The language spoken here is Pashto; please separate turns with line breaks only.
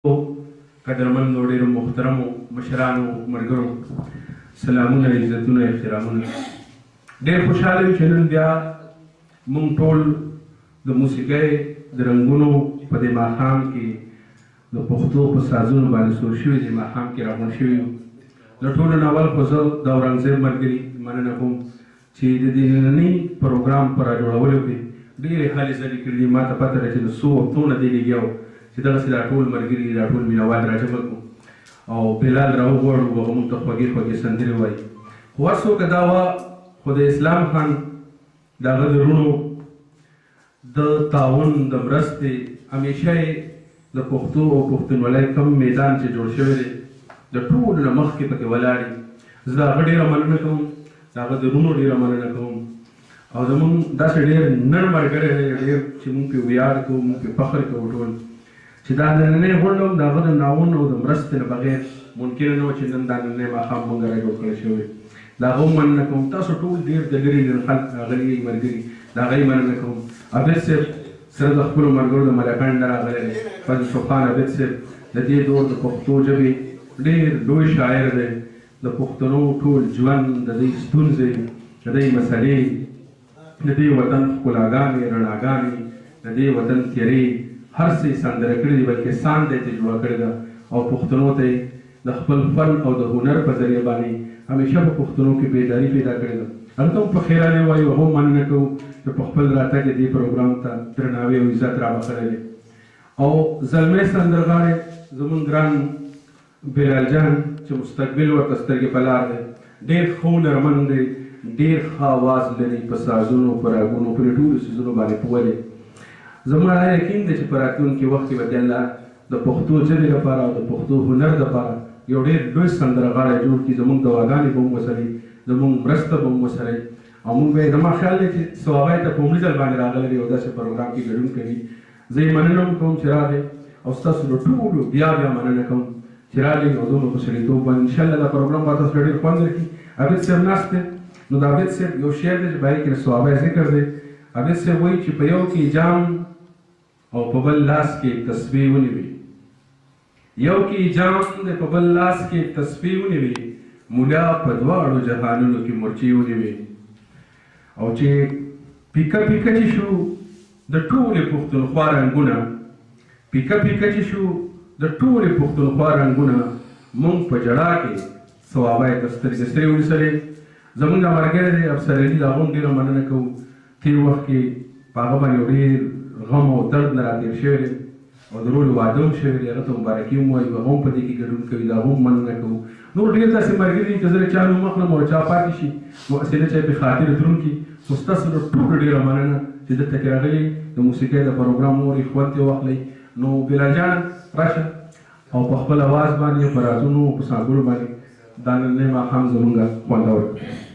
قدرمنو ډېرو محترمو مشرانو ملګرو سلامونه عزتونه احترامونه ډېر خوشحاله یم چې نن بیا موږ ټول د موسیقۍ د رنګونو په دې ماښام کې د پښتو په سازونو باندې سور شوي دې ماښام کې راغونډ شوي یو له ټولو نه اول خو زه د اورنګزېب ملګري مننه کوم چې د دې ننني پروګرام په راجوړولو کې ډېرې هلې ځلې کړي دي. ما ته پته ده چې د څو وختونه دې لګیا وو چې دغسې دا ټول ملګري دا ټول مینوال راجمع کړو او بلال راوغواړو هغه موږ ته خوږې خوږې سندرې وایي. خو هر څوک دا وه خو د اسلام خان د هغه د وروڼو د تعاون د مرستې همیشه یې د پښتو او پښتونولۍ کم میدان چې جوړ شوی دی د ټولو نه مخکې پکې ولاړ یي. زه د هغه ډېره مننه کوم، د هغه د وروڼو ډېره مننه کوم او زمونږ داسې ډېر نر ملګری دی ډېر چې مونږ پرې ویاړ کوو، مونږ پرې فخر کوو ټول چې دا نننۍ غونډه هم د هغه د ناون او د مرستې نه بغیر ممکنه نه وه چې نن دا نننی ماښام مونږ راجوړ کړی شوی. د هغه هم مننه کوم. تاسو ټول ډېر د لرې لرې خلک راغلي یئ ملګري، د هغه یې مننه کوم. عابد صاحب سره د خپلو ملګرو د ملکڼ نه راغلی دی، فضل شوخان عابد صاحب د دې دور د پښتو ژبې ډېر لوی شاعر دی. د پښتنو ټول ژوند د دې ستونزې د دې مسلې د دې وطن ښکلاګانې رڼاګانې د دې وطن تیرې هر څه یې سندره کړي دي، بلکې ساند یې تجربه کړې ده او پښتنو ته یې د خپل فن او د هنر په ذریعه باندې همیشه په پښتنو کې بیداري پیدا کړې ده. هغه ته هم په خیرانې وایو، هغه هم مننه کوو چې په خپل راتګ یې دې پروګرام ته درناوی او عزت رابخلی دی. او زلمی سندرغاړی زمونږ ګران بلال جان چې مستقبل ورته سترګې په لار دی، ډېر ښه هنرمند دی، ډېر ښه اواز لري په سازونو په راګونو په دې ټولو څیزونو باندې پوه دی. زما دا یقین دی چې په راتلونکي وخت کې به د الله د پښتو ژبې لپاره او د پښتو هنر لپاره یو ډېر لوی سندرغاړی جوړ کړي. زموږ دعاګانې به هم ورسره وي، زموږ مرسته به هم ورسره وي او موږ به یې زما خیال دی چې ثوابه یې ته په لومړي ځل باندې راغلی دی او داسې پروګرام کې ګډون کوي. زه یې مننه هم کوم چې راغی او ستاسو له ټولو بیا مننه کوم چې راغلئ او دومره په سړیتوب باندې انشاءالله دا پروګرام به تاسو له ډېر خوند درکړي. عابد صاحب ناست دی، نو د عابد صاحب یو شعر دی چې په هغې کې د ثوابه ذکر دی. عابد صاحب وایي چې په یو کې جام او په بل لاس کې تسبیح ونیوي، یو کې جام دی په بل لاس کې تسبیح ونیوي، مولا په دواړو جهانونو کې مرچې ونیوي. او چې پیکه پیکه چې شو د ټولې پښتونخوا رنګونه، پیکه پیکه چې شو د ټولې پښتونخوا رنګونه، موږ په ژړا کې ثوابه یې تر سترګې سرې ونیسلې. زمونږ ملګری دی افسر علي، د هغه هم ډېره مننه کوو. تېر وخت کې په هغه باندې ډېر غم او درد نه راتېر شوی دی او د رولو واده هم شوی دی، هغه ته مبارکي هم وایو، هغه هم په دې کې ګډون کوي، د هغه هم مننه کوو. نور ډېر داسې ملګري دي چې زه د چا نوم اخلم او چا پاتې شي نو هسې نه چې پې خاطر دروند کړي. خو ستاسو له ټولو ډېره مننه چې دلته کې راغلي د موسیقۍ د پروګرام مورې خوند یې واخلئ. نو بلال جان راشه او په خپل اواز باندې په رازونو په ساګونو باندې دا نننی ماښام زمونږ خوندور کړئ.